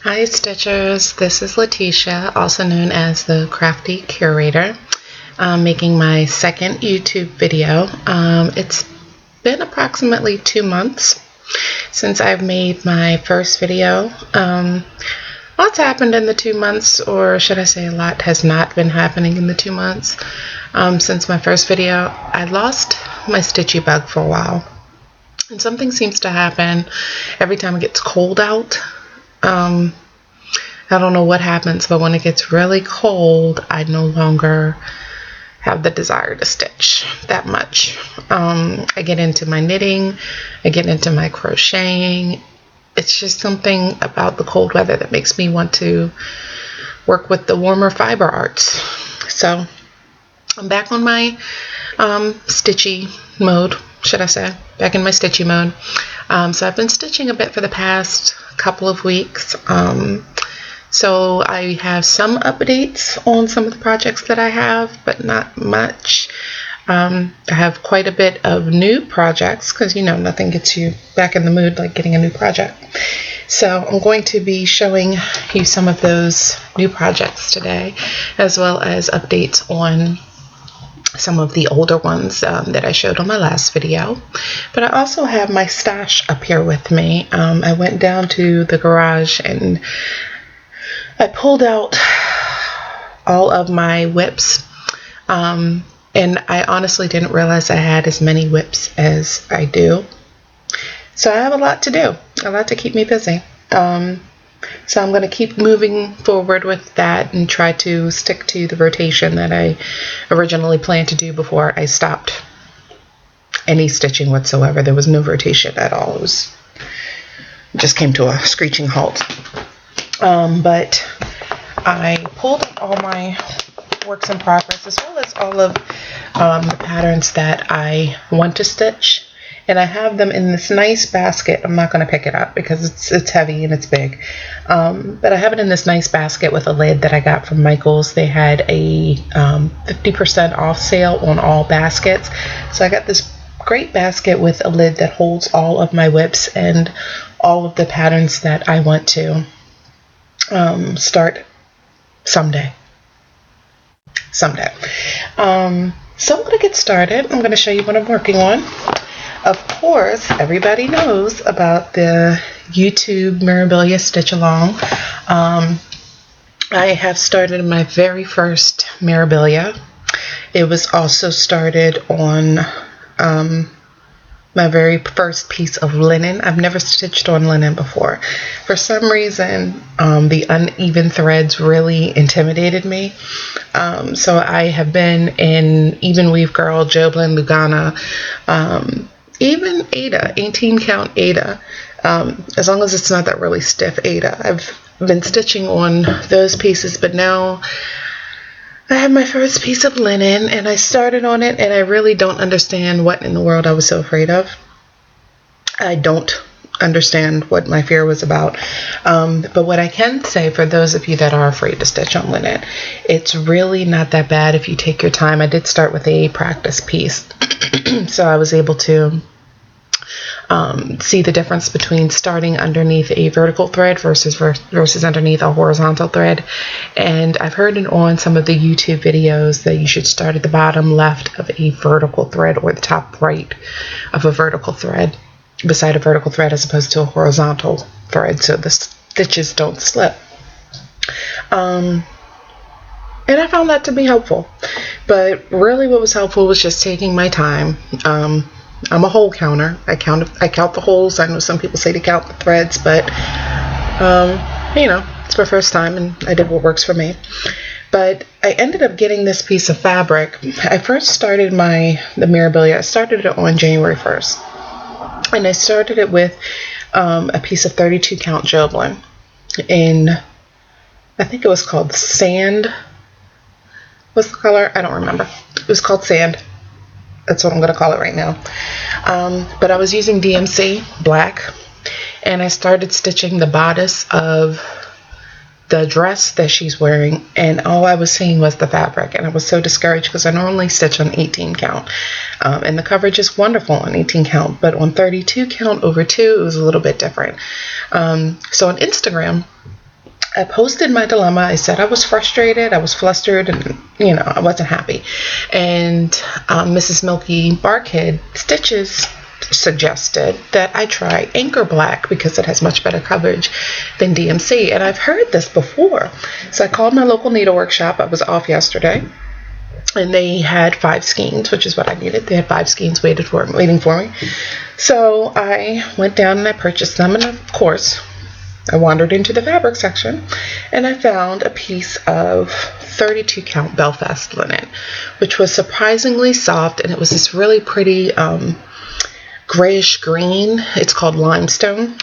Hi Stitchers, this is Letitia, also known as the Crafty Curator. I'm making my second YouTube video. It's been approximately 2 months since I've made my first video. Lots happened in the 2 months, or should I say a lot has not been happening in the 2 months since my first video. I lost my stitchy bug for a while, and something seems to happen every time it gets cold out. I don't know what happens, but when it gets really cold, I no longer have the desire to stitch that much. I get into my knitting, I get into my crocheting. It's just something about the cold weather that makes me want to work with the warmer fiber arts. So I'm back on my stitchy mode, should I say, back in my stitchy mode. So I've been stitching a bit for the past couple of weeks. So I have some updates on some of the projects that I have, but not much. I have quite a bit of new projects because, you know, nothing gets you back in the mood like getting a new project. So I'm going to be showing you some of those new projects today, as well as updates on some of the older ones that I showed on my last video. But I also have my stash up here with me. I went down to the garage and I pulled out all of my whips, and I honestly didn't realize I had as many whips as I do. So I have a lot to do, a lot to keep me busy. So I'm going to keep moving forward with that and try to stick to the rotation that I originally planned to do before I stopped any stitching whatsoever. There was no rotation at all. It just came to a screeching halt. But I pulled up all my works in progress, as well as all of the patterns that I want to stitch, and I have them in this nice basket. I'm not going to pick it up because it's heavy and it's big, but I have it in this nice basket with a lid that I got from Michael's. They had a 50% off sale on all baskets, so I got this great basket with a lid that holds all of my whips and all of the patterns that I want to start someday. So I'm going to get started. I'm going to show you what I'm working on. Of course, everybody knows about the YouTube Mirabilia Stitch Along. I have started my very first Mirabilia. It was also started on my very first piece of linen. I've never stitched on linen before. For some reason, the uneven threads really intimidated me. So I have been in Even Weave Girl, Joblin, Lugana, even Ada, 18 count Ada, as long as it's not that really stiff Ada. I've been stitching on those pieces, but now I have my first piece of linen, and I started on it, and I really don't understand what in the world I was so afraid of. I don't understand what my fear was about. But what I can say, for those of you that are afraid to stitch on linen, it's really not that bad if you take your time. I did start with a practice piece, so I was able to see the difference between starting underneath a vertical thread versus underneath a horizontal thread. And I've heard it on some of the YouTube videos that you should start at the bottom left of a vertical thread or the top right of a vertical thread beside a vertical thread, as opposed to a horizontal thread, so the stitches don't slip. And I found that to be helpful. But really what was helpful was just taking my time. I'm a hole counter. I count the holes. I know some people say to count the threads, but you know, it's my first time and I did what works for me. But I ended up getting this piece of fabric. I first started the Mirabilia. I started it on January 1st. And I started it with a piece of 32 count Joblin in, I think it was called Sand. What's the color? I don't remember. It was called Sand. That's what I'm going to call it right now. But I was using DMC black, and I started stitching the bodice of the dress that she's wearing, and all I was seeing was the fabric, and I was so discouraged because I normally stitch on 18 count, and the coverage is wonderful on 18 count, but on 32 count over 2 it was a little bit different. So on Instagram I posted my dilemma. I said I was frustrated, I was flustered, and I wasn't happy. And Mrs. Milky Barkhead Stitches suggested that I try Anchor Black because it has much better coverage than DMC. And I've heard this before. So I called my local needlework shop. I was off yesterday. And they had 5 skeins, which is what I needed. They had 5 skeins waiting for me. So I went down and I purchased them. And of course, I wandered into the fabric section and I found a piece of 32 count Belfast linen, which was surprisingly soft, and it was this really pretty grayish green. It's called limestone.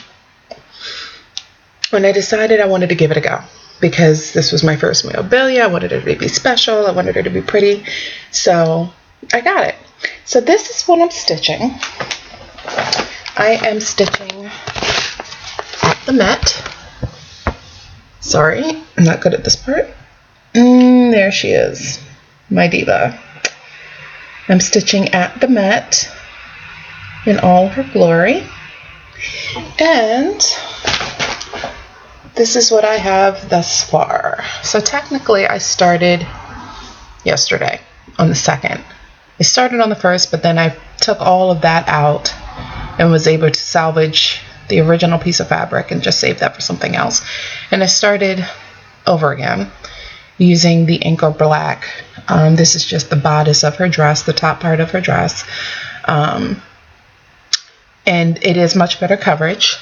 And I decided I wanted to give it a go because this was my first memorabilia. I wanted it to be special. I wanted it to be pretty. So I got it. So this is what I'm stitching. I am stitching at the Met. Sorry, I'm not good at this part. There she is, my diva. I'm stitching at the Met in all her glory. And this is what I have thus far. So technically I started yesterday on the 2nd. I started on the 1st, but then I took all of that out and was able to salvage the original piece of fabric and just save that for something else. And I started over again using the Anchor Black. This is just the bodice of her dress, the top part of her dress. And it is much better coverage.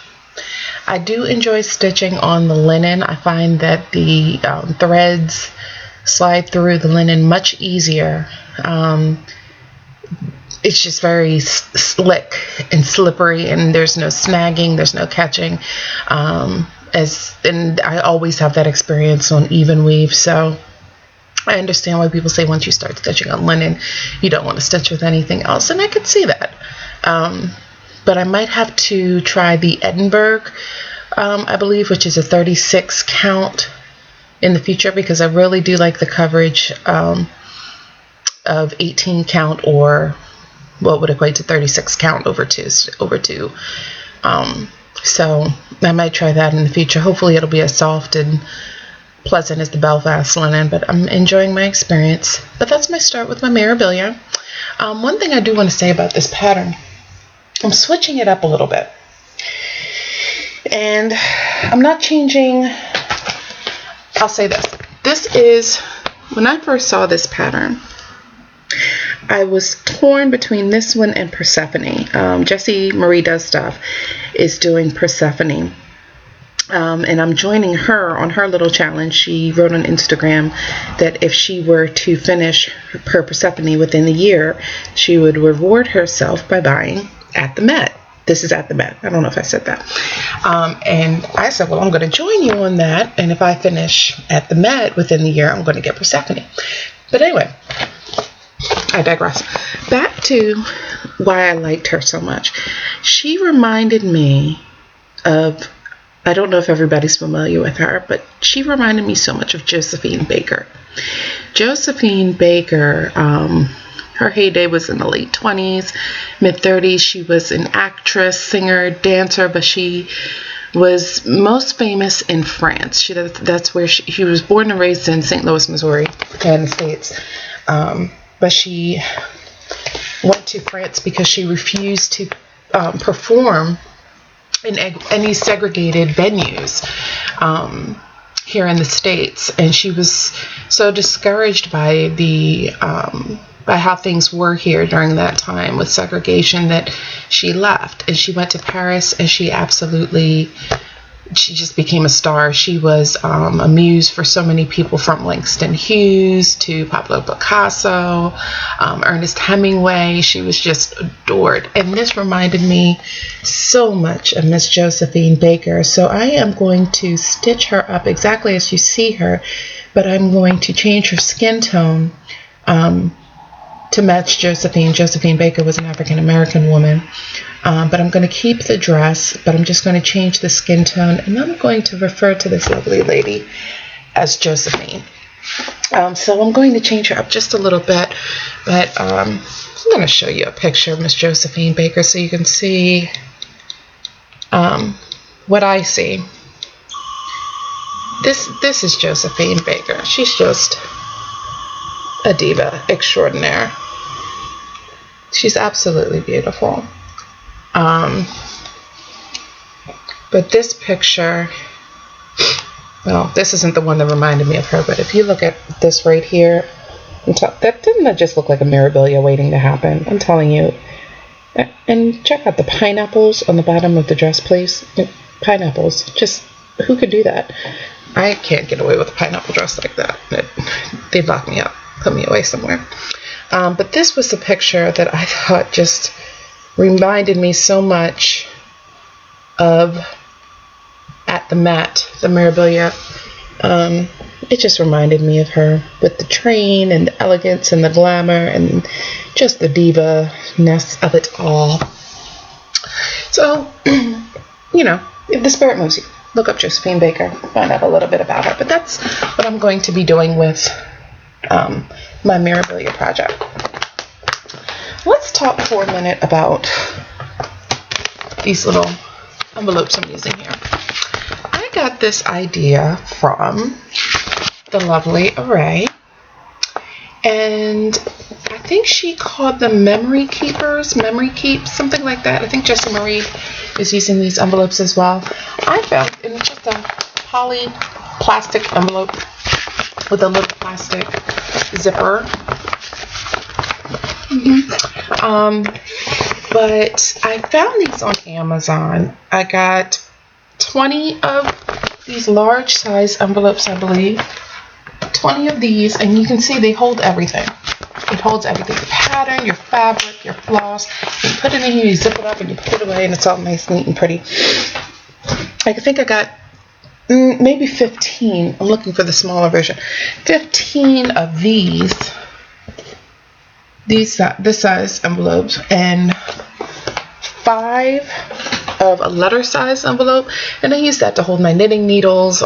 I do enjoy stitching on the linen. I find that the threads slide through the linen much easier. It's just very slick and slippery, and there's no snagging, there's no catching. And I always have that experience on even weave, so I understand why people say once you start stitching on linen, you don't want to stitch with anything else, and I could see that. But I might have to try the Edinburgh, I believe, which is a 36 count in the future, because I really do like the coverage of 18 count, or what would equate to 36 count over two. So I might try that in the future. Hopefully it'll be as soft and pleasant as the Belfast linen, but I'm enjoying my experience. But that's my start with my memorabilia. One thing I do want to say about this pattern, I'm switching it up a little bit. And I'm not changing. I'll say this. This is, when I first saw this pattern, I was torn between this one and Persephone. Jessie Marie Does Stuff is doing Persephone. And I'm joining her on her little challenge. She wrote on Instagram that if she were to finish her Persephone within the year, she would reward herself by buying at the Met. This is at the Met. I don't know if I said that. And I said, well, I'm going to join you on that. And if I finish at the Met within the year, I'm going to get Persephone. But anyway, I digress. Back to why I liked her so much. She reminded me of, I don't know if everybody's familiar with her, but she reminded me so much of Josephine Baker. Josephine Baker, her heyday was in the late 20s, mid 30s. She was an actress, singer, dancer, but she was most famous in France. That's where she was born and raised in St. Louis, Missouri, in the States. But she went to France because she refused to perform in any segregated venues here in the States, and she was so discouraged by by how things were here during that time with segregation that she left, and she went to Paris, and she just became a star. She was a muse for so many people, from Langston Hughes to Pablo Picasso, Ernest Hemingway. She was just adored. And this reminded me so much of Miss Josephine Baker. So I am going to stitch her up exactly as you see her, but I'm going to change her skin tone to match Josephine. Josephine Baker was an African-American woman. But I'm going to keep the dress, but I'm just going to change the skin tone, and I'm going to refer to this lovely lady as Josephine. So I'm going to change her up just a little bit, but I'm going to show you a picture of Miss Josephine Baker so you can see what I see. this is Josephine Baker. She's just a diva extraordinaire. She's absolutely beautiful. But this picture, well, this isn't the one that reminded me of her, but if you look at this right here, that didn't just look like a Mirabilia waiting to happen. I'm telling you. And check out the pineapples on the bottom of the dress, please. Pineapples. Just, who could do that? I can't get away with a pineapple dress like that. They'd lock me up, put me away somewhere. But this was the picture that I thought just reminded me so much of At the Met, the Mirabilia. It just reminded me of her with the train and the elegance and the glamour and just the diva-ness of it all. So, you know, if the spirit moves you, look up Josephine Baker, find out a little bit about her. But that's what I'm going to be doing with my Mirabilia project. Let's talk for a minute about these little envelopes I'm using here. I got this idea from the lovely Array, and I think she called them memory keepers, memory keeps, something like that. I think Jessie Marie is using these envelopes as well. I found, and it's just a poly plastic envelope with a little plastic zipper. But I found these on Amazon. I got 20 of these large size envelopes, I believe. 20 of these, and you can see they hold everything. It holds everything. Your pattern, your fabric, your floss. You put it in here, you zip it up, and you put it away, and it's all nice, neat, and pretty. I think I got maybe 15. I'm looking for the smaller version. 15 of this size envelopes, and 5 of a letter size envelope, and I use that to hold my knitting needles,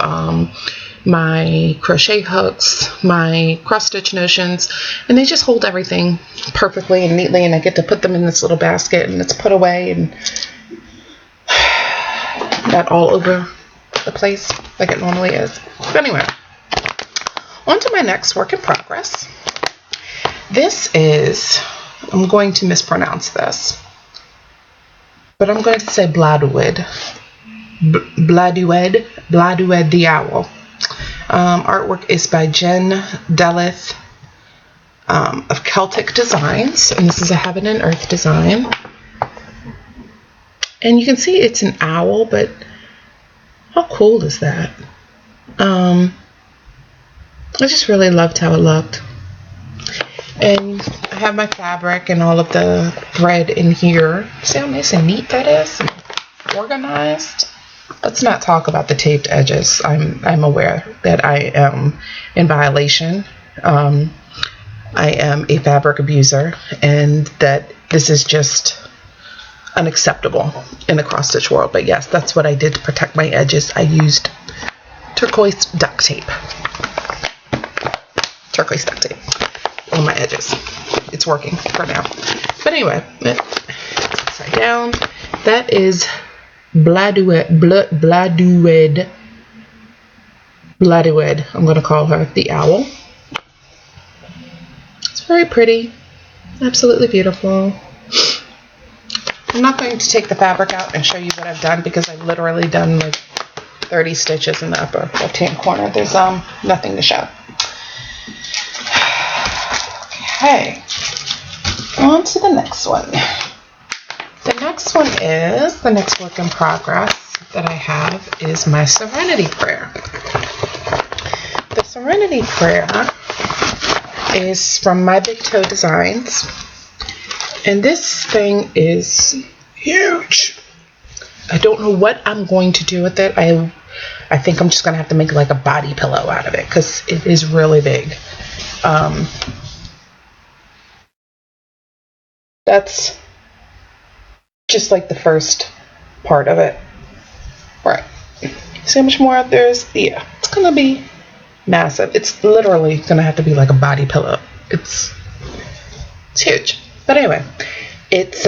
my crochet hooks, my cross stitch notions, and they just hold everything perfectly and neatly, and I get to put them in this little basket, and it's put away and not all over the place like it normally is. But anyway, on to my next work in progress. This is, I'm going to mispronounce this, but I'm going to say Bloodbloodblood. Bloodbloodblood the Owl. Artwork is by Jen Delith of Celtic Designs, and this is a Heaven and Earth design. And you can see it's an owl, but how cool is that? I just really loved how it looked. And I have my fabric and all of the thread in here. See how nice and neat that is? And organized. Let's not talk about the taped edges. I'm aware that I am in violation. I am a fabric abuser, and that this is just unacceptable in the cross stitch world. But yes, that's what I did to protect my edges. I used turquoise duct tape. Turquoise duct tape on my edges. It's working for now. But anyway, upside down. That is Bloodbloodblood. I'm going to call her the owl. It's very pretty. Absolutely beautiful. I'm not going to take the fabric out and show you what I've done, because I've literally done like 30 stitches in the upper left-hand corner. There's nothing to show. Okay, on to the next one. The next one is, the next work in progress that I have is my Serenity Prayer. The Serenity Prayer is from My Big Toe Designs, and this thing is huge. I don't know what I'm going to do with it. I think I'm just going to have to make like a body pillow out of it, because it is really big. That's just like the first part of it. Right. See how much more there is? Yeah, it's going to be massive. It's literally going to have to be like a body pillow. It's huge. But anyway, it's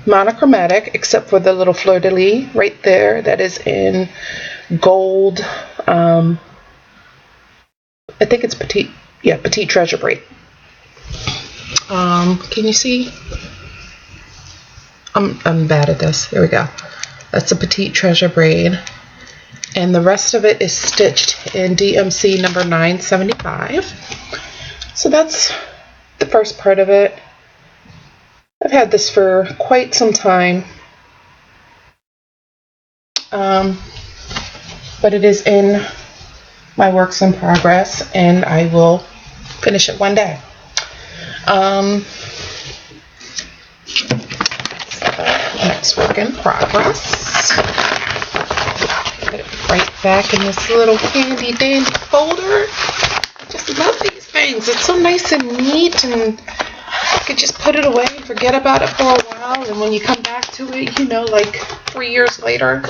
monochromatic, except for the little fleur-de-lis right there. That is in gold. I think it's petite. Yeah, petite treasure braid. Can you see? I'm bad at this. Here we go. That's a petite treasure braid. And the rest of it is stitched in DMC number 975. So that's the first part of it. I've had this for quite some time. But it is in my works in progress, and I will finish it one day. Next work in progress. Put it right back in this little handy dandy folder. I just love these things. It's so nice and neat, and you could just put it away and forget about it for a while, and when you come back to it, you know, like 3 years later,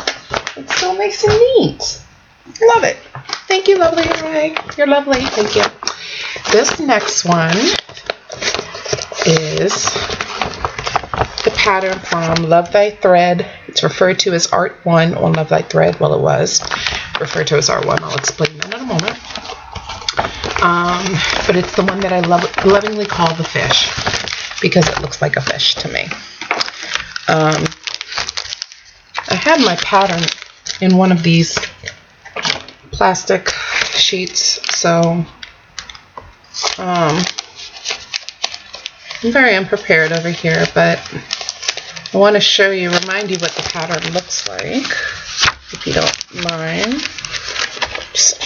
it's so nice and neat. Love it. Thank you, lovely Ray. You're lovely. Thank you. This next one is the pattern from Love Thy Thread. It's referred to as Art 1 on Love Thy Thread. Well, it was referred to as Art 1. I'll explain that in a moment. But it's the one that I lovingly call the fish, because it looks like a fish to me. I had my pattern in one of these plastic sheets, so I'm very unprepared over here, but I want to remind you what the pattern looks like, if you don't mind. Just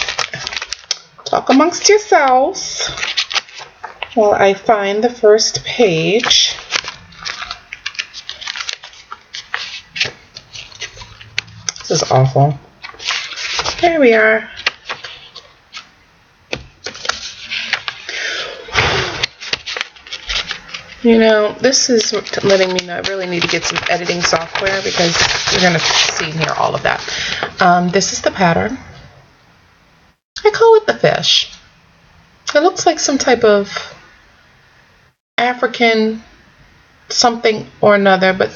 talk amongst yourselves while I find the first page. This is awful. There we are. You know, this is letting me know I really need to get some editing software, because you're going to see and hear all of that. This is the pattern. I call it the fish. It looks like some type of African something or another, but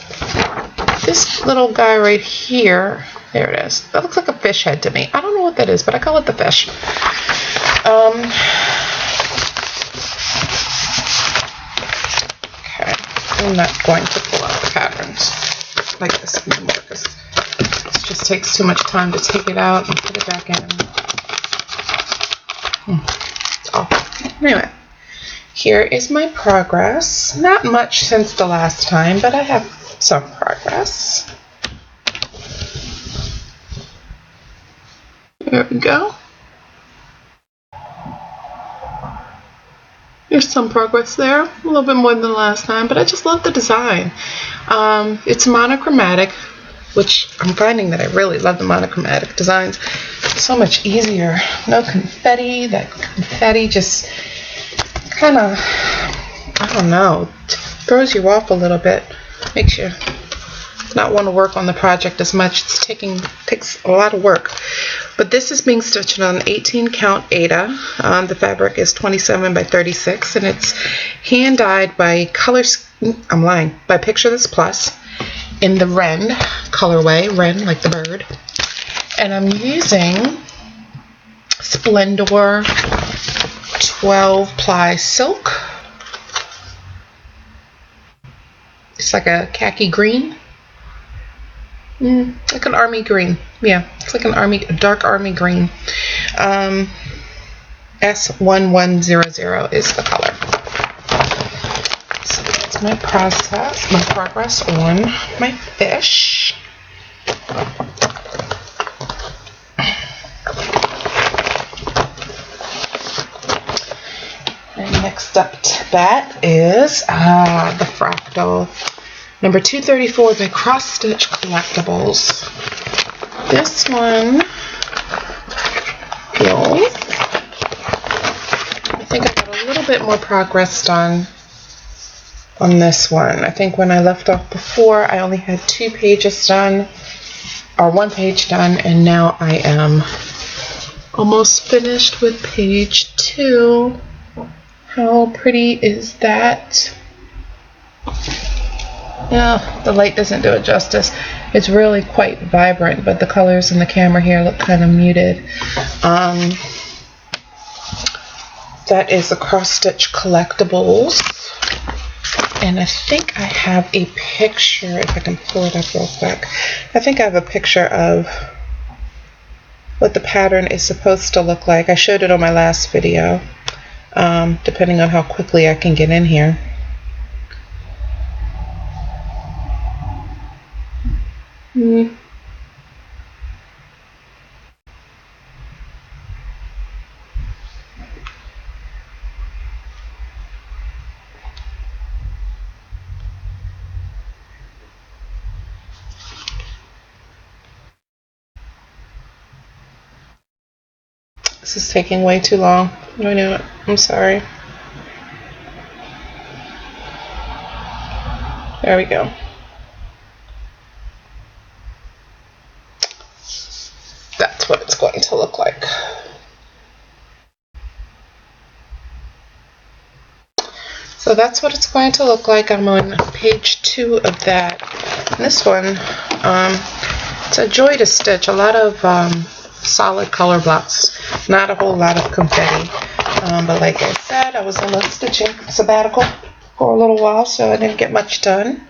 this little guy right here, there it is. That looks like a fish head to me. I don't know what that is, but I call it the fish. Okay, I'm not going to pull out the patterns like this anymore, because this just takes too much time to take it out and put it back in. It's awful. Anyway, here is my progress. Not much since the last time, but I have some progress. There we go. There's some progress there, a little bit more than the last time, but I just love the design. It's monochromatic, which I'm finding that I really love the monochromatic designs. It's so much easier. No confetti. That confetti just kind of, I don't know, throws you off a little bit. Makes you not want to work on the project as much. Takes a lot of work. But this is being stitched on 18 count Aida. The fabric is 27 by 36, and it's hand dyed by by Picture This Plus in the Wren colorway, Wren like the bird. And I'm using Splendor 12 ply silk. It's like a khaki green. Like an army green. Yeah, it's like a dark army green. S1100 is the color. So that's my progress on my fish. And next up to that is the fractal number 234 by Cross Stitch Collectibles. This one feels, I think I got a little bit more progress done on this one. I think when I left off before, I only had 2 pages done, or 1 page done, and now I am almost finished with page 2. How pretty is that? Yeah, the light doesn't do it justice. It's really quite vibrant, but the colors in the camera here look kind of muted. That is the Cross Stitch Collectibles. And I think I have a picture, if I can pull it up real quick. I think I have a picture of what the pattern is supposed to look like. I showed it on my last video, depending on how quickly I can get in here. This is taking way too long. I know it. I'm sorry. There we go. That's what it's going to look like. So that's what it's going to look like. I'm on page 2 of that. And this one, it's a joy to stitch. A lot of solid color blocks, not a whole lot of confetti. But like I said, I was on a stitching sabbatical for a little while, so I didn't get much done.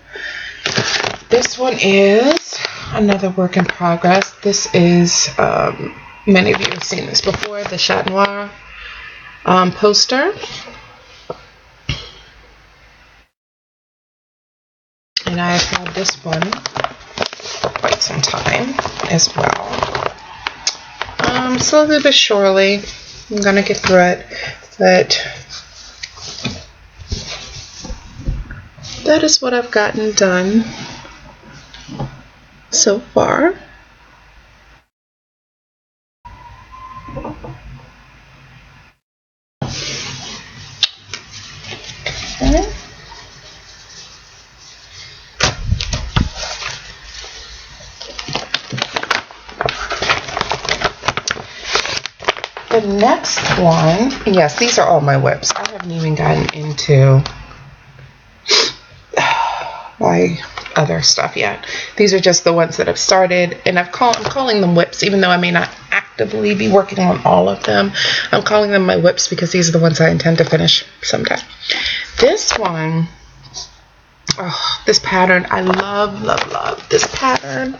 This one is another work in progress. This is, many of you have seen this before, the Chat Noir poster. And I have had this one for quite some time as well. Slowly but surely, I'm going to get through it. But that is what I've gotten done so far. Okay. The next one, yes, these are all my whips. I haven't even gotten into my other stuff yet. These are just the ones that I've started, and I'm calling them whips, even though I may not actively be working on all of them. I'm calling them my whips because these are the ones I intend to finish someday. This one, oh, this pattern, I love this pattern.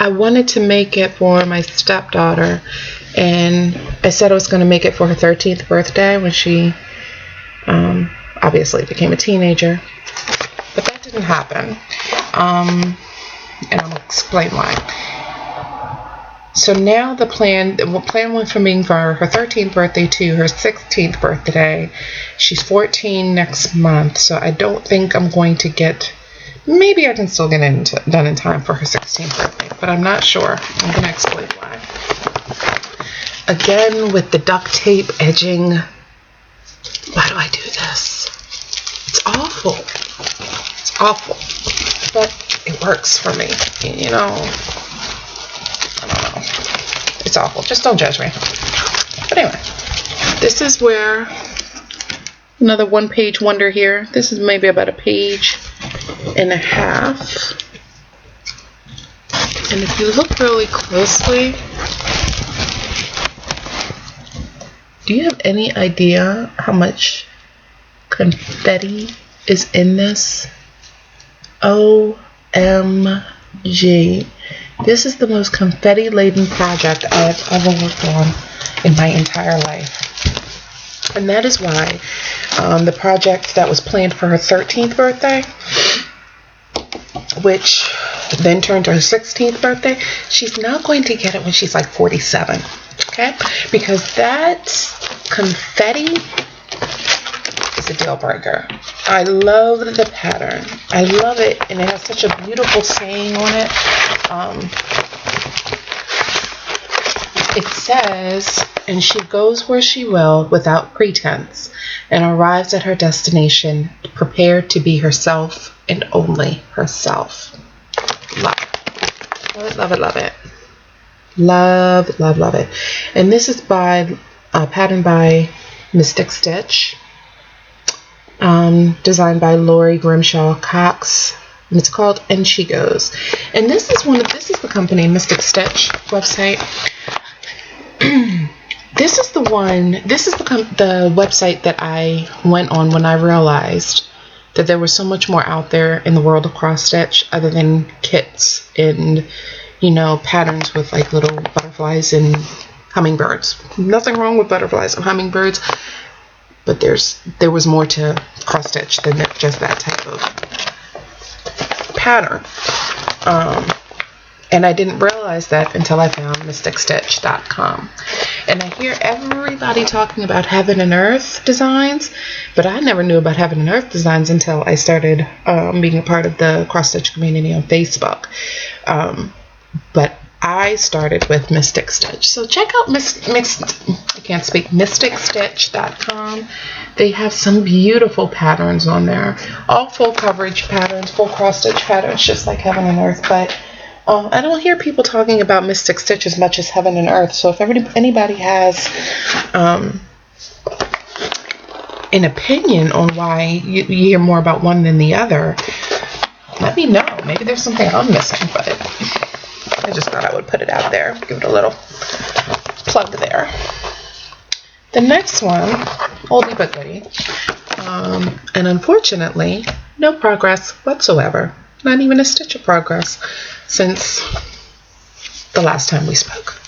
I wanted to make it for my stepdaughter, and I said I was going to make it for her 13th birthday when she obviously became a teenager, but that didn't happen, and I'll explain why. So now the plan went from being for her 13th birthday to her 16th birthday. She's 14 next month, so I don't think I'm going to get, maybe I can still get it done in time for her 16th birthday, but I'm not sure. I'm going to explain why. Again, with the duct tape edging, why do I do this? It's awful. It's awful, but it works for me, you know. I don't know. It's awful. Just don't judge me. But anyway, this is where another one-page wonder here. This is maybe about a page and a half. And if you look really closely, do you have any idea how much confetti is in this? OMG. This is the most confetti-laden project I have ever worked on in my entire life. And that is why the project that was planned for her 13th birthday, which then turned to her 16th birthday, she's not going to get it when she's like 47. Okay? Because that confetti is a deal breaker. I love the pattern. I love it, and it has such a beautiful saying on it. It says, "And she goes where she will without pretense, and arrives at her destination prepared to be herself and only herself." Love it. Love it, love it, love it. Love, love, love it. And this is by pattern by Mystic Stitch. designed by Lori Grimshaw Cox. And it's called And She Goes. And this is the company, Mystic Stitch website. This is the website that I went on when I realized that there was so much more out there in the world of cross stitch other than kits and, you know, patterns with like little butterflies and hummingbirds. Nothing wrong with butterflies and hummingbirds, but there was more to cross stitch than just that type of pattern. And I didn't realize that until I found mysticstitch.com. And I hear everybody talking about heaven and earth designs, but I never knew about heaven and earth designs until I started being a part of the cross stitch community on Facebook. But I started with Mystic Stitch. So check out mysticstitch.com. They have some beautiful patterns on there. All full coverage patterns, full cross stitch patterns, just like heaven and earth. But I don't hear people talking about Mystic Stitch as much as heaven and earth. So if anybody has an opinion on why you hear more about one than the other, let me know. Maybe there's something I'm missing, but I just thought I would put it out there, give it a little plug there. The next one, oldie but goodie, and unfortunately, no progress whatsoever. Not even a stitch of progress since the last time we spoke.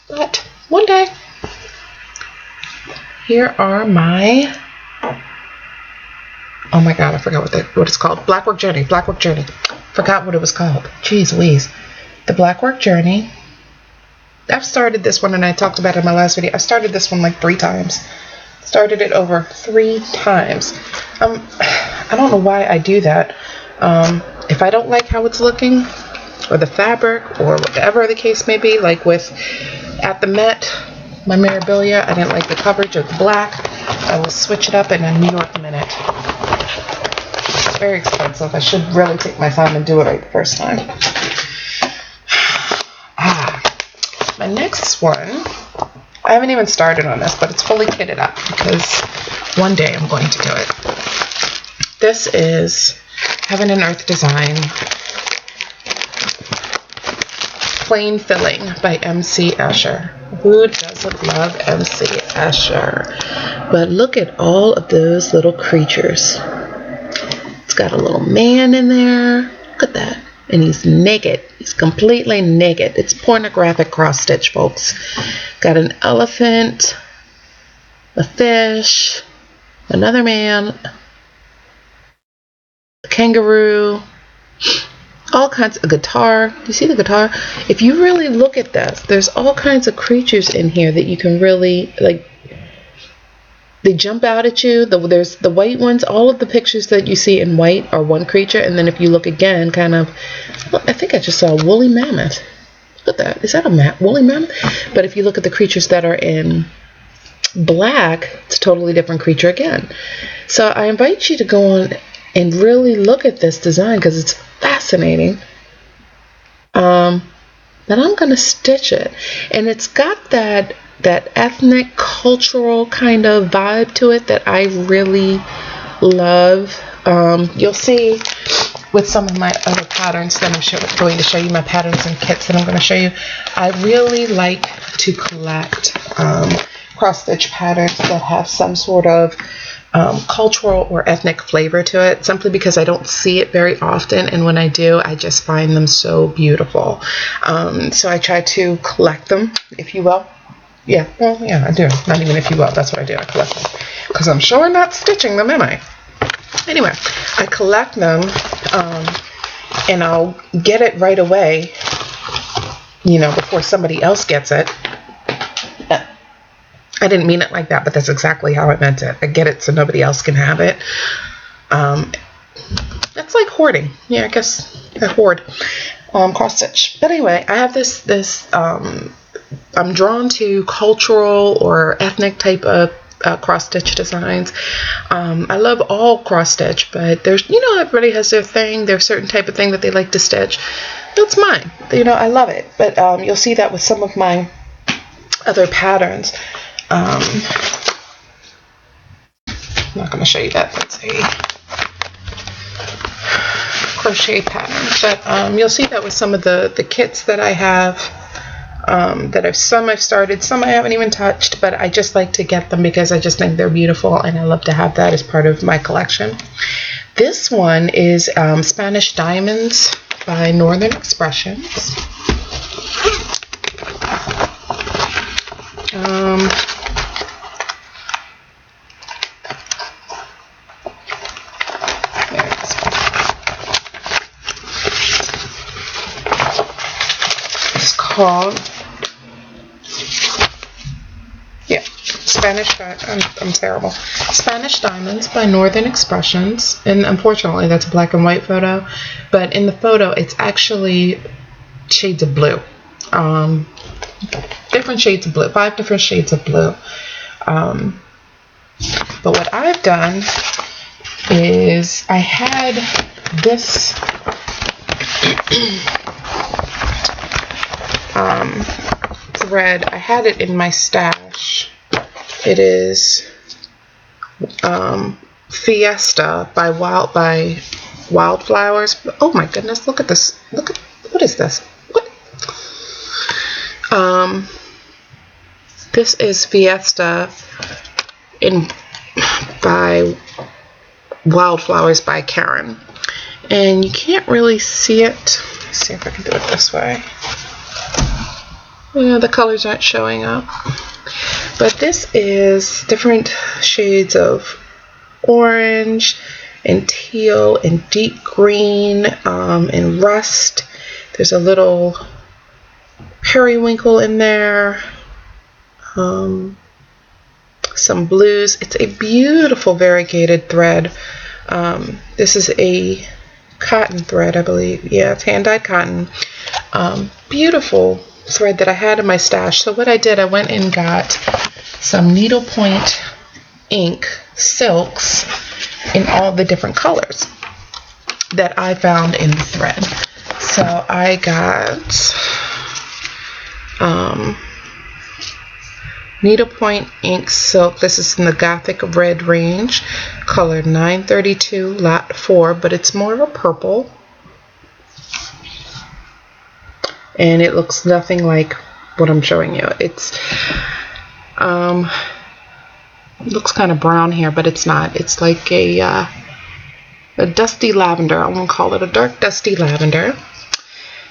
But one day, here are my, oh my god, I forgot what it's called. Blackwork Journey. Forgot what it was called. Jeez Louise. The Blackwork Journey. I've started this one, and I talked about it in my last video. I started this one like 3 times. Started it over 3 times. I don't know why I do that. If I don't like how it's looking, or the fabric, or whatever the case may be, like with at the Met, my memorabilia, I didn't like the coverage of the black, I will switch it up in a New York minute. It's very expensive. I should really take my time and do it right the first time. My next one, I haven't even started on this, but it's fully kitted up because one day I'm going to do it. This is Heaven and Earth Design Plain Filling by MC Escher. Who doesn't love MC Escher? But look at all of those little creatures. It's got a little man in there. Look at that. And he's naked. He's completely naked. It's pornographic cross stitch, folks. Got an elephant, a fish, another man, a kangaroo, all kinds of guitar. Do you see the guitar? If you really look at this, there's all kinds of creatures in here that you can really, like, they jump out at you. There's the white ones. All of the pictures that you see in white are one creature. And then if you look again, kind of, I think I just saw a woolly mammoth. Look at that. Is that a woolly mammoth? But if you look at the creatures that are in black, it's a totally different creature again. So I invite you to go on and really look at this design because it's fascinating. Then I'm going to stitch it. And it's got that ethnic, cultural kind of vibe to it that I really love. You'll see with some of my other patterns that I'm going to show you, my patterns and kits that I'm going to show you. I really like to collect cross-stitch patterns that have some sort of cultural or ethnic flavor to it, simply because I don't see it very often, and when I do, I just find them so beautiful. So I try to collect them, if you will. Yeah, well, yeah, I do. Not even if you will. That's what I do. I collect them. Because I'm sure not stitching them, am I? Anyway, I collect them, and I'll get it right away, you know, before somebody else gets it. I didn't mean it like that, but that's exactly how I meant it. I get it so nobody else can have it. That's like hoarding. Yeah, I guess I hoard cross stitch. But anyway, I have this I'm drawn to cultural or ethnic type of cross stitch designs. I love all cross stitch, but there's, you know, everybody has their thing, their certain type of thing that they like to stitch. That's mine. You know, I love it. But you'll see that with some of my other patterns. I'm not going to show you that. That's a crochet pattern. But you'll see that with some of the kits that I have. Some I've started, some I haven't even touched, but I just like to get them because I just think they're beautiful, and I love to have that as part of my collection. This one is Spanish Diamonds by Northern Expressions. It's called, I'm terrible. Spanish Diamonds by Northern Expressions, and unfortunately that's a black and white photo, but in the photo it's actually shades of blue, different shades of blue, 5 different shades of blue. But what I've done is I had this thread, I had it in my stash. It is Fiesta by Wildflowers. Oh my goodness, look at this. Look at, what is this? What? This is Fiesta by Wildflowers by Karen. And you can't really see it. Let's see if I can do it this way. Yeah, the colors aren't showing up. But this is different shades of orange and teal and deep green and rust. There's a little periwinkle in there. Some blues. It's a beautiful variegated thread. This is a cotton thread, I believe. Yeah, it's hand-dyed cotton. Beautiful thread that I had in my stash. So what I did, I went and got some needlepoint ink silks in all the different colors that I found in the thread. So I got needlepoint ink silk. This is in the Gothic Red range, color 932 lot 4, but it's more of a purple. And it looks nothing like what I'm showing you. It's looks kind of brown here, but it's not. It's like a dusty lavender. I won't call it a dark dusty lavender.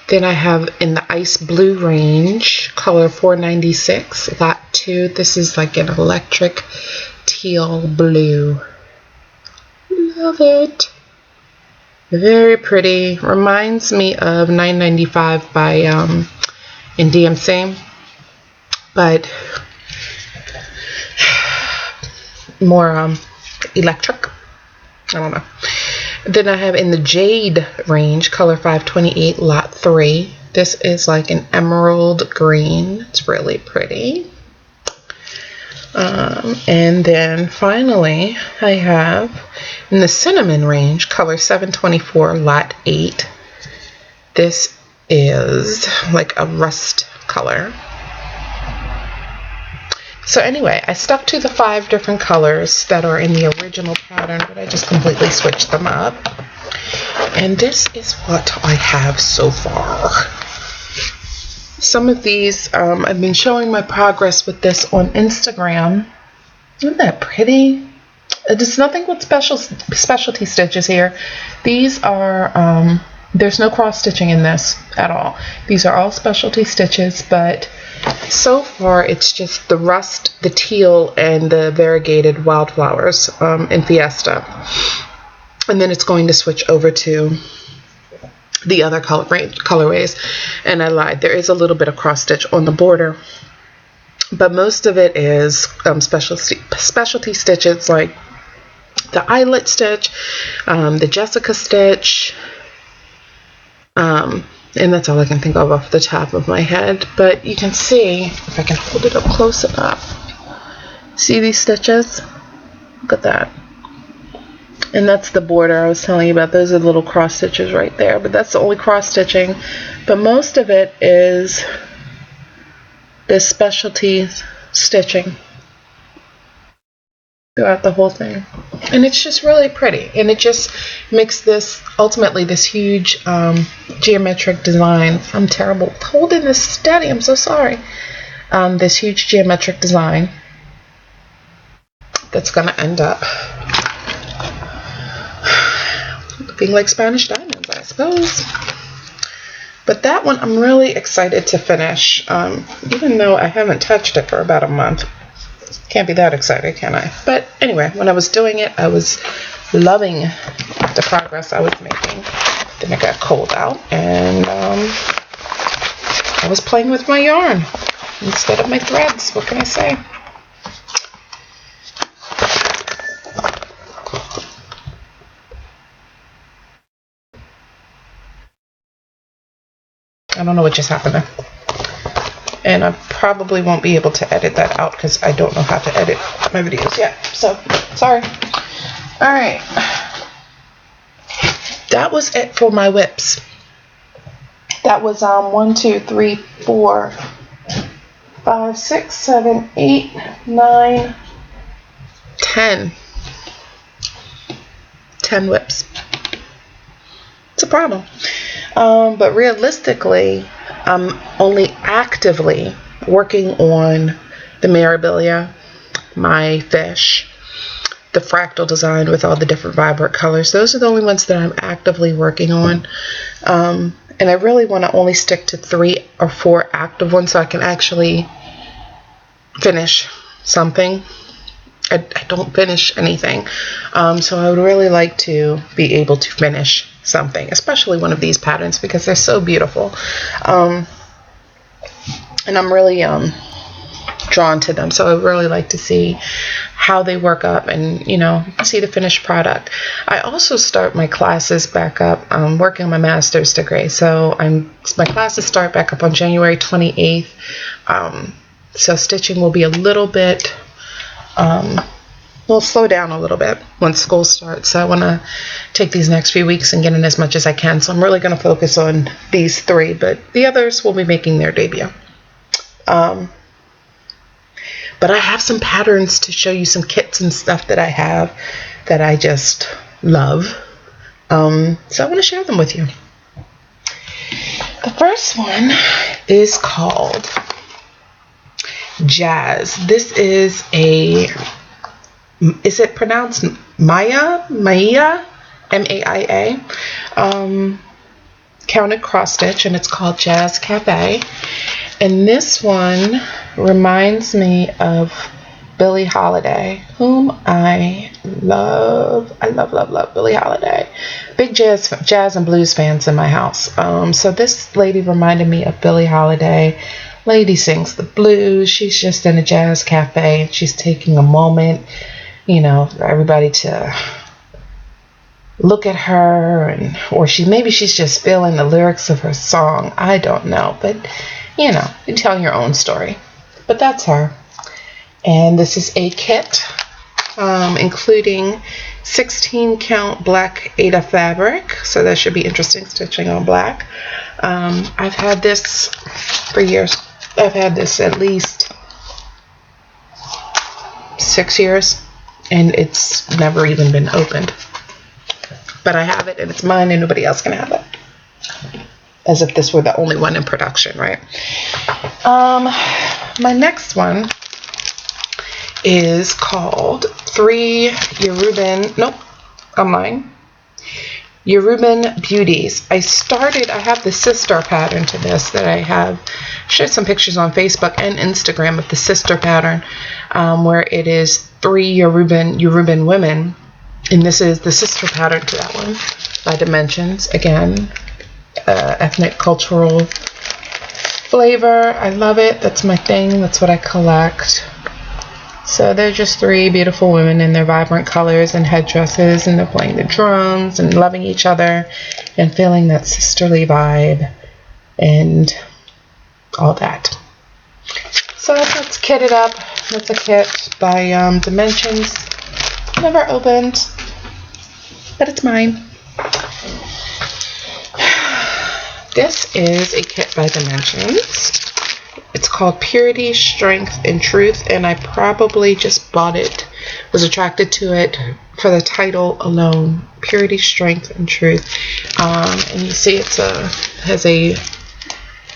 Then I have in the ice blue range, color 496 lot 2. This is like an electric teal blue. Love it. Very pretty. Reminds me of 995 by in DMC, but more electric. I don't know. Then I have in the jade range, color 528 lot 3. This is like an emerald green. It's really pretty. And then finally I have in the cinnamon range, color 724 lot 8. This is like a rust color. So anyway, I stuck to the 5 different colors that are in the original pattern, but I just completely switched them up. And this is what I have so far. Some of these, I've been showing my progress with this on Instagram. Isn't that pretty? There's nothing but specialty stitches here. These are, there's no cross stitching in this at all. These are all specialty stitches, but so far it's just the rust, the teal, and the variegated wildflowers in Fiesta. And then it's going to switch over to the other colorways. And I lied, there is a little bit of cross stitch on the border, but most of it is specialty stitches, like the eyelet stitch, the Jessica stitch, and that's all I can think of off the top of my head. But you can see, if I can hold it up close enough, see these stitches? Look at that. And that's the border I was telling you about. Those are the little cross stitches right there, but that's the only cross stitching. But most of it is this specialty stitching. throughout the whole thing. And it's just really pretty. And it just makes this, ultimately, this huge geometric design. I'm terrible holding this steady. I'm so sorry. This huge geometric design that's going to end up looking like Spanish diamonds, I suppose. But that one I'm really excited to finish, even though I haven't touched it for about a month. Can't be that excited, can I? But anyway, when I was doing it, I was loving the progress I was making. Then it got cold out, and I was playing with my yarn instead of my threads. What can I say? I don't know what just happened there. And I probably won't be able to edit that out because I don't know how to edit my videos yet. So, sorry. Alright. That was it for my whips. That was 1, 2, 3, 4, 5, 6, 7, 8, 9, 10. 10 whips. It's a problem. But realistically, I'm only actively working on the memorabilia, my fish, the fractal design with all the different vibrant colors. Those are the only ones that I'm actively working on. And I really want to only stick to 3 or 4 active ones so I can actually finish something. I don't finish anything. So I would really like to be able to finish something, especially one of these patterns because they're so beautiful. And I'm really drawn to them. So I would really like to see how they work up and, you know, see the finished product. I also start my classes back up. I'm working on my master's degree. So my classes start back up on January 28th. So stitching will be a little bit we'll slow down a little bit once school starts. So I want to take these next few weeks and get in as much as I can. So I'm really going to focus on these 3, but the others will be making their debut. But I have some patterns to show you, some kits and stuff that I have that I just love. So I want to share them with you. The first one is called Jazz. This is is it pronounced Maya? M-A-I-A. Counted cross stitch, and it's called Jazz Cafe. And this one reminds me of Billie Holiday, whom I love. I love Billie Holiday. Big jazz and blues fans in my house. So this lady reminded me of Billie Holiday. Lady sings the blues. She's just in a jazz cafe and she's taking a moment, you know, for everybody to look at her, and or maybe she's just feeling the lyrics of her song. I don't know, but you know, you tell your own story. But that's her. And this is a kit, including 16 count black Aida fabric, so that should be interesting, stitching on black. I've had this for years. I've had this at least 6 years, and it's never even been opened. But I have it, and it's mine, and nobody else can have it. As if this were the only one in production, right? My next one is called 3 Yoruban, nope, I'm lying. Yoruban Beauties. I have the sister pattern to this that I have shared some pictures on Facebook and Instagram of the sister pattern, where it is 3 Yoruban women, and this is the sister pattern to that one by Dimensions. Again, ethnic cultural flavor. I love it. That's my thing. That's what I collect. So they're just 3 beautiful women in their vibrant colors and headdresses, and they're playing the drums and loving each other and feeling that sisterly vibe and all that. So let's kit it up. That's a kit by Dimensions. Never opened, but it's mine. This is a kit by Dimensions. It's called Purity, Strength, and Truth, and I probably just bought it was attracted to it for the title alone, Purity, Strength, and Truth. And you see has a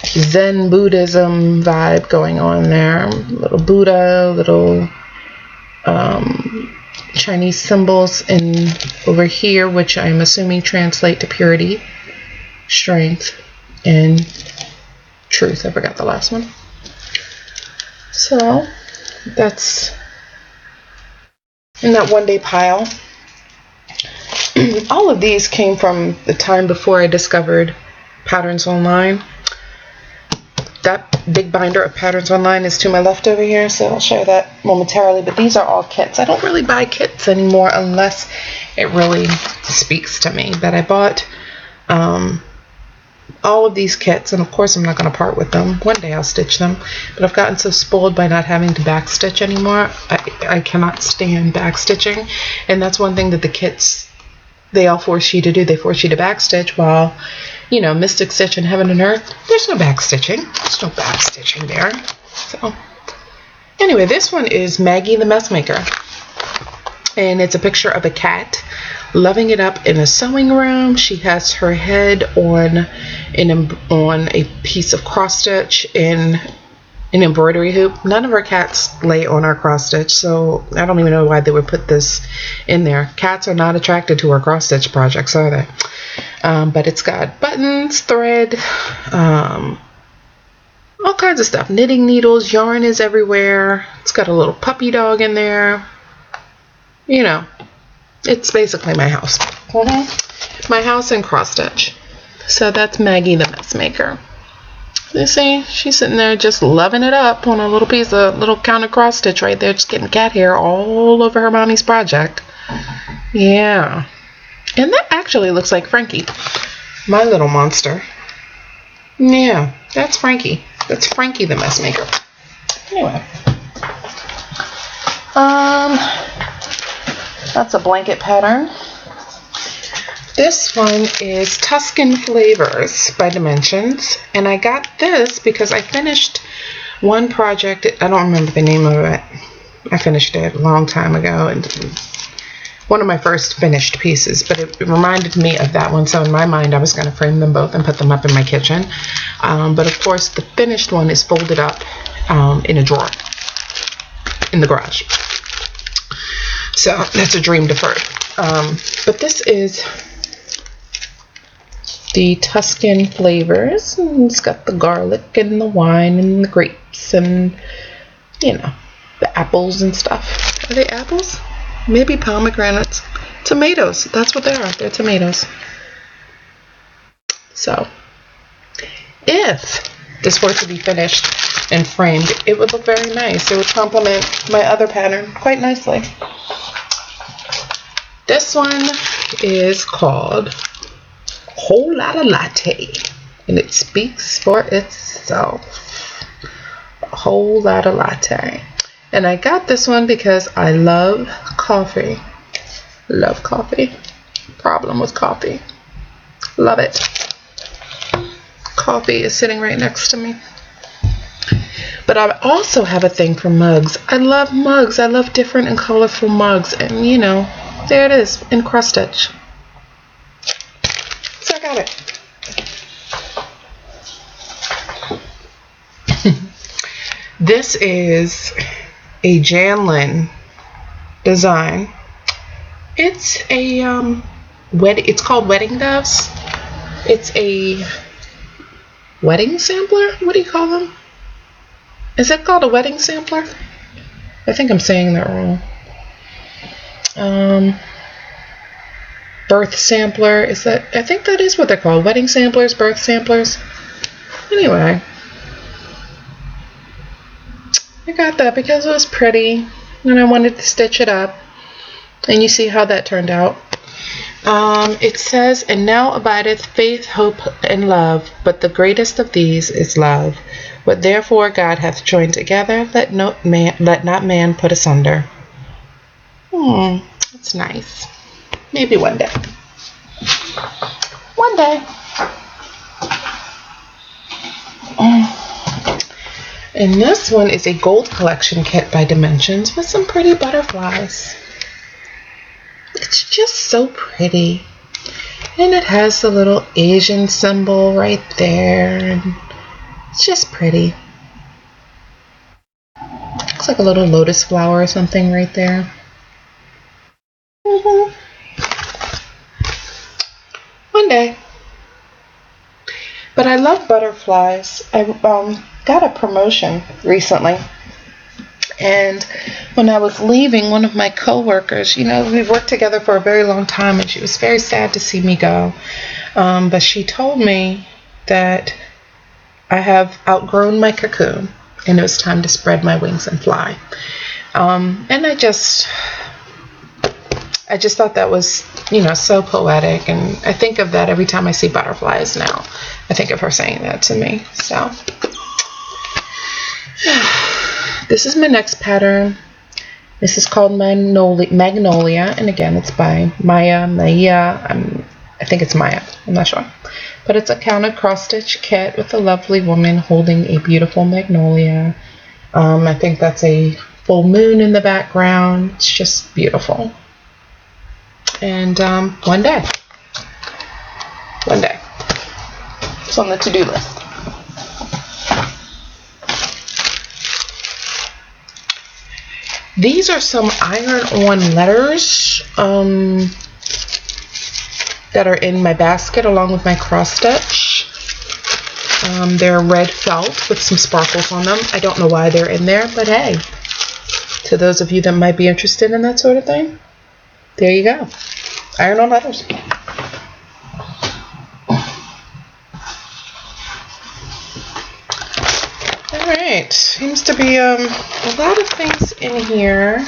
Zen Buddhism vibe going on there. Little Buddha, little Chinese symbols over here, which I'm assuming translate to purity, strength, and truth. I forgot the last one. So that's in that one day pile. All of these came from the time before I discovered Patterns Online. That big binder of Patterns Online is to my left over here, so I'll share that momentarily. But these are all kits. I don't really buy kits anymore unless it really speaks to me. But I bought all of these kits, and of course I'm not going to part with them. One day I'll stitch them, but I've gotten so spoiled by not having to backstitch anymore. I cannot stand backstitching, and that's one thing that the kits, they all force you to do. They force you to backstitch, while, you know, Mystic Stitch and Heaven and Earth, there's no backstitching. There's no backstitching there. So anyway, this one is Maggie the Messmaker, and it's a picture of a cat loving it up in a sewing room. She has her head on a piece of cross stitch in an embroidery hoop. None of our cats lay on our cross stitch, so I don't even know why they would put this in there. Cats are not attracted to our cross stitch projects, are they? But it's got buttons, thread, all kinds of stuff. Knitting needles, yarn is everywhere. It's got a little puppy dog in there. You know, it's basically my house. My house in cross stitch. So that's Maggie the Messmaker. You see, she's sitting there just loving it up on a little piece of little counter cross stitch right there, just getting cat hair all over her mommy's project. Yeah. And that actually looks like Frankie, my little monster. Yeah, that's Frankie. That's Frankie the Messmaker. Anyway. That's a blanket pattern. This one is Tuscan Flavors by Dimensions, and I got this because I finished one project. I don't remember the name of it. I finished it a long time ago, and one of my first finished pieces, but it reminded me of that one, so in my mind I was going to frame them both and put them up in my kitchen. But of course the finished one is folded up in a drawer in the garage. So that's a dream deferred. But this is the Tuscan Flavors. It's got the garlic and the wine and the grapes and, you know, the apples and stuff. Are they apples? Maybe pomegranates. Tomatoes. That's what they are. They're tomatoes. So, if this were to be finished and framed, it would look very nice. It would complement my other pattern quite nicely. This one is called Whole Lotta Latte, and it speaks for itself. A whole lotta latte. And I got this one because I love coffee. Love coffee. Problem with coffee. Love it. Coffee is sitting right next to me. But I also have a thing for mugs. I love mugs. I love different and colorful mugs. And, you know, there it is in cross stitch. So I got it. This is a Janlin design. It's a it's called Wedding Doves. It's a wedding sampler? What do you call them? Is it called a wedding sampler? I think I'm saying that wrong. Birth sampler. Is that? I think that is what they're called. Wedding samplers, birth samplers. Anyway, I got that because it was pretty and I wanted to stitch it up. And you see how that turned out. It says, "And now abideth faith, hope, and love, but the greatest of these is love. What therefore God hath joined together, let not man put asunder." That's nice. Maybe one day. One day. And this one is a gold collection kit by Dimensions with some pretty butterflies. It's just so pretty. And it has the little Asian symbol right there. And it's just pretty. Looks like a little lotus flower or something right there. One day. But I love butterflies. I got a promotion recently. And when I was leaving, one of my coworkers, we've worked together for a very long time, and she was very sad to see me go. But she told me that I have outgrown my cocoon, and it was time to spread my wings and fly. And I just thought that was, so poetic. And I think of that every time I see butterflies now. I think of her saying that to me. So this is my next pattern. This is called Magnolia, and again, it's by Maya. I think it's Maya. I'm not sure. But it's a counted cross-stitch kit with a lovely woman holding a beautiful magnolia. I think that's a full moon in the background. It's just beautiful. And one day. It's on the to-do list. These are some iron-on letters that are in my basket along with my cross-stitch. They're red felt with some sparkles on them. I don't know why they're in there, but hey, to those of you that might be interested in that sort of thing, there you go. Iron-on letters. Alright, seems to be a lot of things in here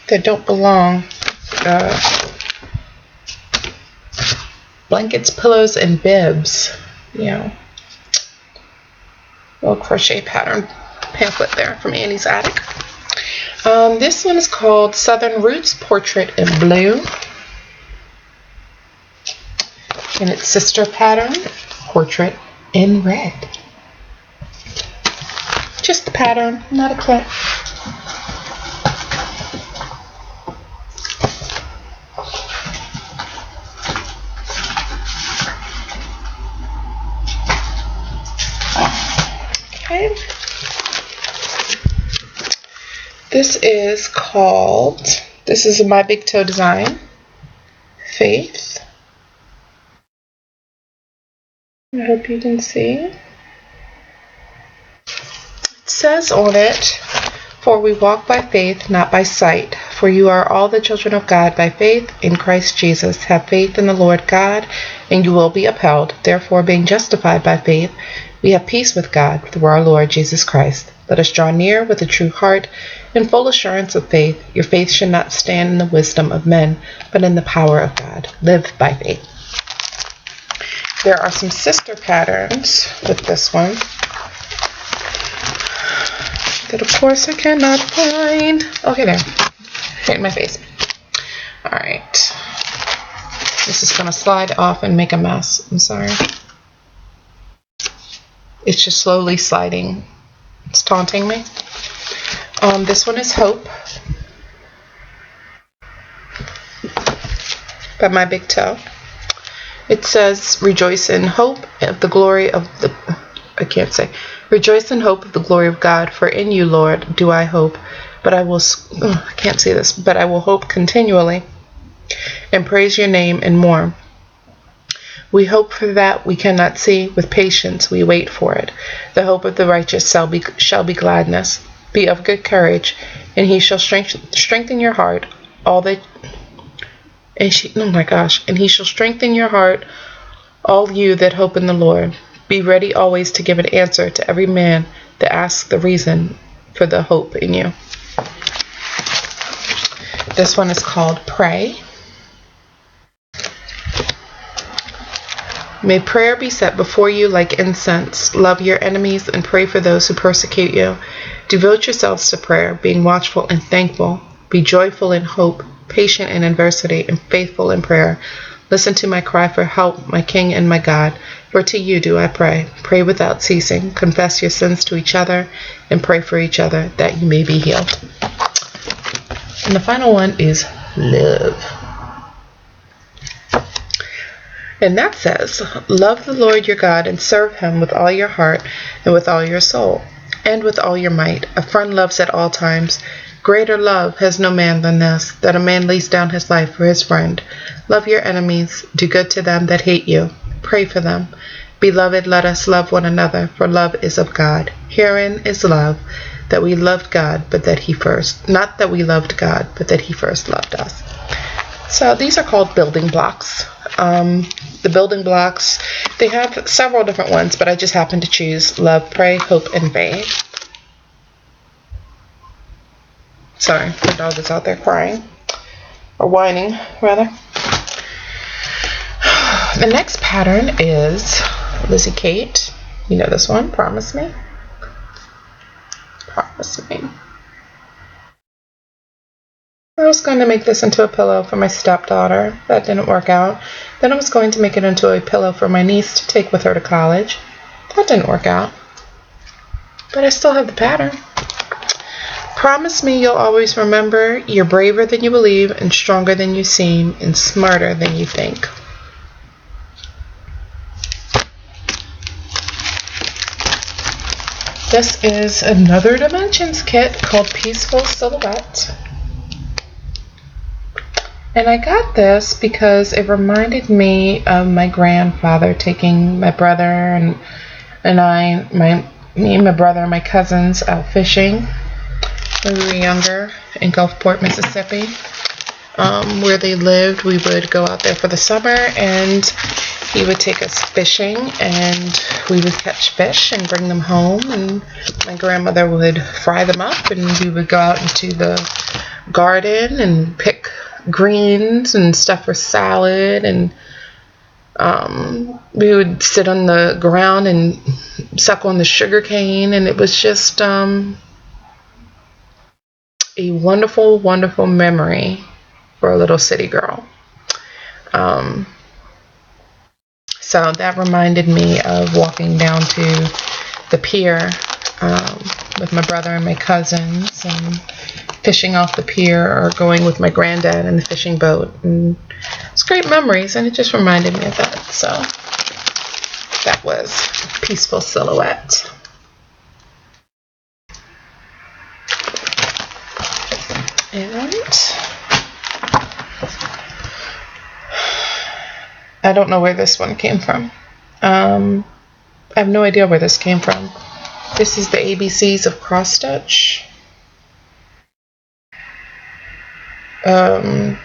that don't belong. Blankets, pillows, and bibs. Little crochet pattern pamphlet there from Annie's Attic. This one is called Southern Roots Portrait in Blue. And its sister pattern, Portrait in Red. Just the pattern, not a kit. Okay. This is a My Big Toe design, Faith. I hope you can see. It says on it, "For we walk by faith, not by sight. For you are all the children of God by faith in Christ Jesus. Have faith in the Lord God, and you will be upheld. Therefore, being justified by faith, we have peace with God through our Lord Jesus Christ. Let us draw near with a true heart in full assurance of faith. Your faith should not stand in the wisdom of men, but in the power of God. Live by faith." There are some sister patterns with this one that, of course, I cannot find. Okay, there. Right in my face. Alright. This is going to slide off and make a mess. I'm sorry. It's just slowly sliding. It's taunting me. This one is Hope by My Big Toe. It says, "Rejoice in hope of the glory of the," I can't say. "Rejoice in hope of the glory of God, for in you, Lord, do I hope. But I will, I can't see this, but I will hope continually and praise your name and more. We hope for that we cannot see. With patience we wait for it. The hope of the righteous shall be gladness. Be of good courage, and he shall strengthen your heart. And he shall strengthen your heart, all you that hope in the Lord. Be ready always to give an answer to every man that asks the reason for the hope in you." This one is called Pray. "May prayer be set before you like incense. Love your enemies and pray for those who persecute you. Devote yourselves to prayer, being watchful and thankful. Be joyful in hope, patient in adversity, and faithful in prayer. Listen to my cry for help, my King and my God. For to you do I pray. Pray without ceasing. Confess your sins to each other and pray for each other that you may be healed." And the final one is love. And that says, love the Lord your God and serve him with all your heart and with all your soul and with all your might. A friend loves at all times. Greater love has no man than this, that a man lays down his life for his friend. Love your enemies. Do good to them that hate you. Pray for them. Beloved, let us love one another, for love is of God. Herein is love, that we loved God, but that he first, not that we loved God, but that he first loved us. So these are called building blocks. The building blocks, they have several different ones, but I just happened to choose love, pray, hope, and faith. Sorry, the dog is out there crying, or whining, rather. The next pattern is Lizzie Kate. You know this one, Promise Me. Promise Me. I was going to make this into a pillow for my stepdaughter. That didn't work out. Then I was going to make it into a pillow for my niece to take with her to college. That didn't work out. But I still have the pattern. Promise me you'll always remember you're braver than you believe and stronger than you seem and smarter than you think. This is another Dimensions kit called Peaceful Silhouette. And I got this because it reminded me of my grandfather taking my brother and me and my brother and my cousins out fishing when we were younger in Gulfport, Mississippi. Where they lived, we would go out there for the summer and he would take us fishing and we would catch fish and bring them home, and my grandmother would fry them up and we would go out into the garden and pick greens and stuff for salad, and we would sit on the ground and suck on the sugar cane, and it was just a wonderful, wonderful memory for a little city girl. So that reminded me of walking down to the pier with my brother and my cousins and fishing off the pier, or going with my granddad in the fishing boat. And it's great memories, and it just reminded me of that. So that was Peaceful Silhouette. And I don't know where this one came from. I have no idea where this came from. This is the ABCs of cross stitch. Don't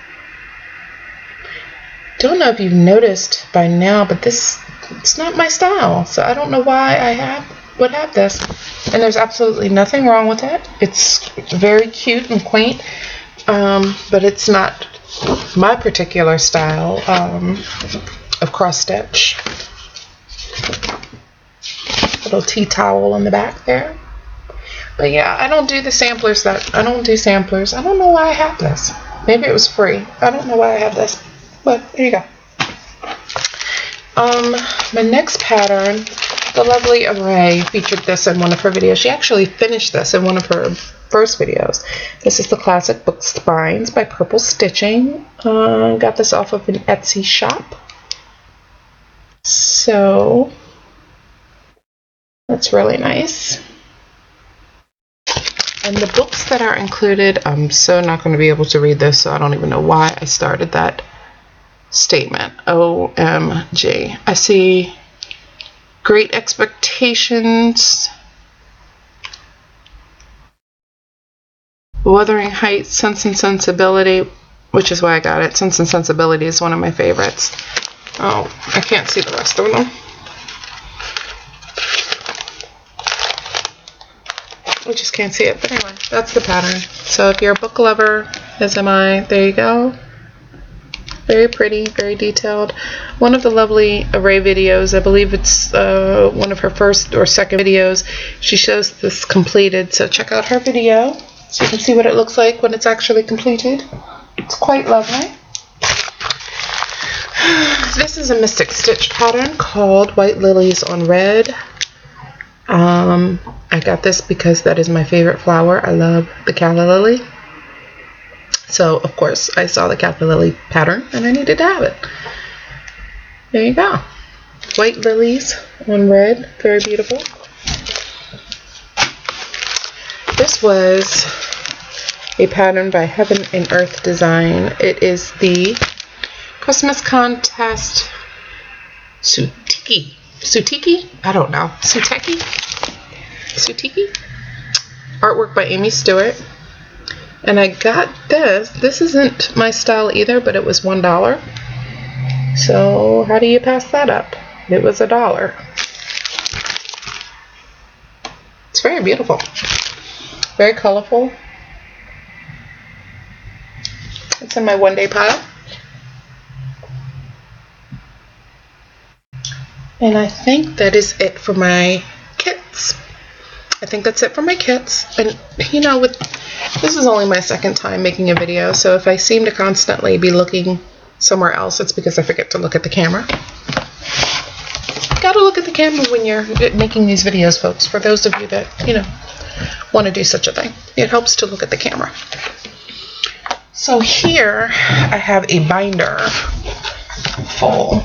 know if you've noticed by now, but it's not my style, so I don't know why I would have this. And there's absolutely nothing wrong with it. It's very cute and quaint, but it's not my particular style of cross stitch. Little tea towel on the back there. But yeah, I don't do samplers. I don't know why I have this. Maybe it was free. I don't know why I have this. But here you go. My next pattern, the lovely Array featured this in one of her videos. She actually finished this in one of her first videos. This is the Classic Book Spines by Purple Stitching. Got this off of an Etsy shop. So that's really nice. And the books that are included, I'm so not going to be able to read this, so I don't even know why I started that statement. OMG. I see Great Expectations, Wuthering Heights, Sense and Sensibility, which is why I got it. Sense and Sensibility is one of my favorites. Oh, I can't see the rest of them. I just can't see it, but anyway, that's the pattern. So if you're a book lover, as am I, there you go. Very pretty, very detailed. One of the lovely Array videos, I believe it's one of her first or second videos, she shows this completed, so check out her video so you can see what it looks like when it's actually completed. It's quite lovely. This is a Mystic Stitch pattern called White Lilies on Red. I got this because that is my favorite flower. I love the calla lily. So, of course, I saw the Kappa Lily pattern and I needed to have it. There you go. White lilies on red. Very beautiful. This was a pattern by Heaven and Earth Design. It is the Christmas Contest Sutiki? I don't know. Suteki? Artwork by Amy Stewart. And I got this. This isn't my style either, but it was $1. So how do you pass that up? It was $1. It's very beautiful. Very colorful. It's in my one-day pile. And I think that is it for my kits. I think that's it for my kits. And you know, this is only my second time making a video, so if I seem to constantly be looking somewhere else, it's because I forget to look at the camera. Gotta look at the camera when you're making these videos, folks. For those of you that, you know, want to do such a thing, it helps to look at the camera. So here I have a binder full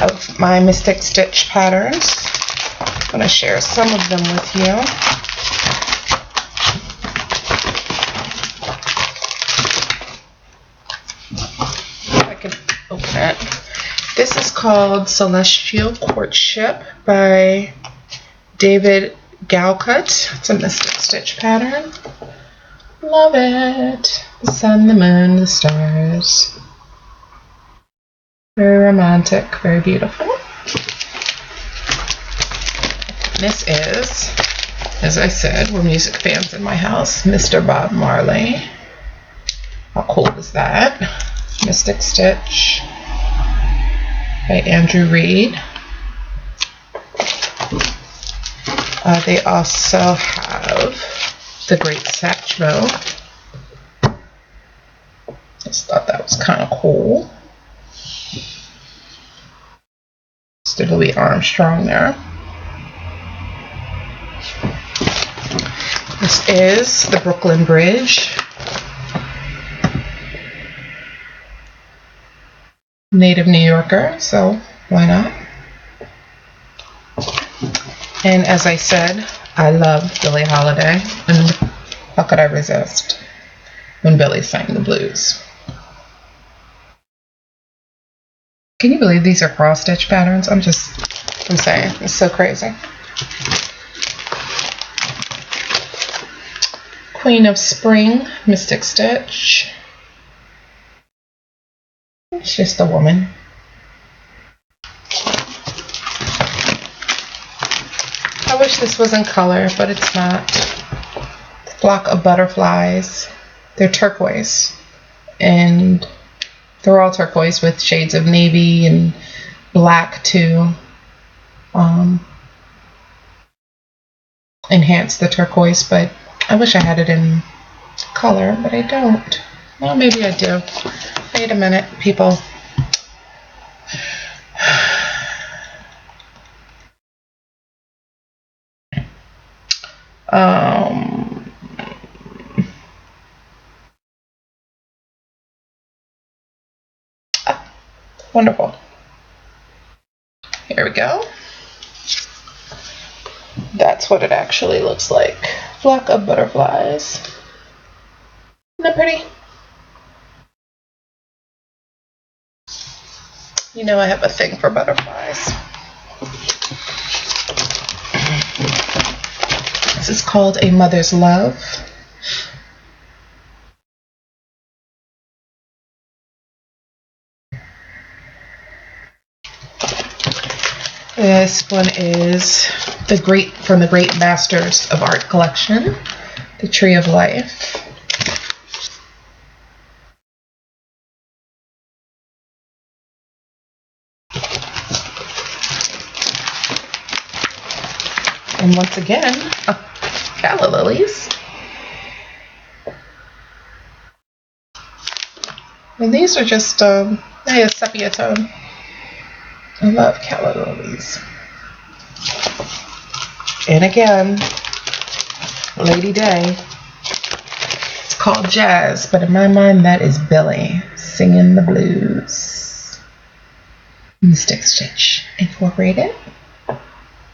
of my Mystic Stitch patterns. I'm going to share some of them with you. If I can open it. This is called Celestial Courtship by David Galcut. It's a Mystic Stitch pattern. Love it. The sun, the moon, the stars. Very romantic, very beautiful. This is, as I said, we're music fans in my house, Mr. Bob Marley. How cool is that? Mystic Stitch by Andrew Reed. They also have The Great Satchmo. Just thought that was kind of cool. Mr. Louis Armstrong there. This is the Brooklyn Bridge. Native New Yorker, so why not? And as I said, I love Billie Holiday, and how could I resist when Billie sang the blues? Can you believe these are cross stitch patterns? I'm saying, it's so crazy. Queen of Spring, Mystic Stitch. It's just a woman. I wish this was in color, but it's not. Flock of butterflies. They're turquoise. And they're all turquoise with shades of navy and black to enhance the turquoise, but I wish I had it in color, but I don't. Well, maybe I do. Wait a minute, people. Wonderful. Here we go. That's what it actually looks like. Flock of butterflies. Isn't that pretty? You know I have a thing for butterflies. This is called A Mother's Love. This one is from the Great Masters of Art collection, The Tree of Life. And once again, calla lilies. And these are just a sepia tone. I love calla lilies. And again, Lady Day. It's called jazz, but in my mind that is Billy singing the blues. And the stick stitch incorporated.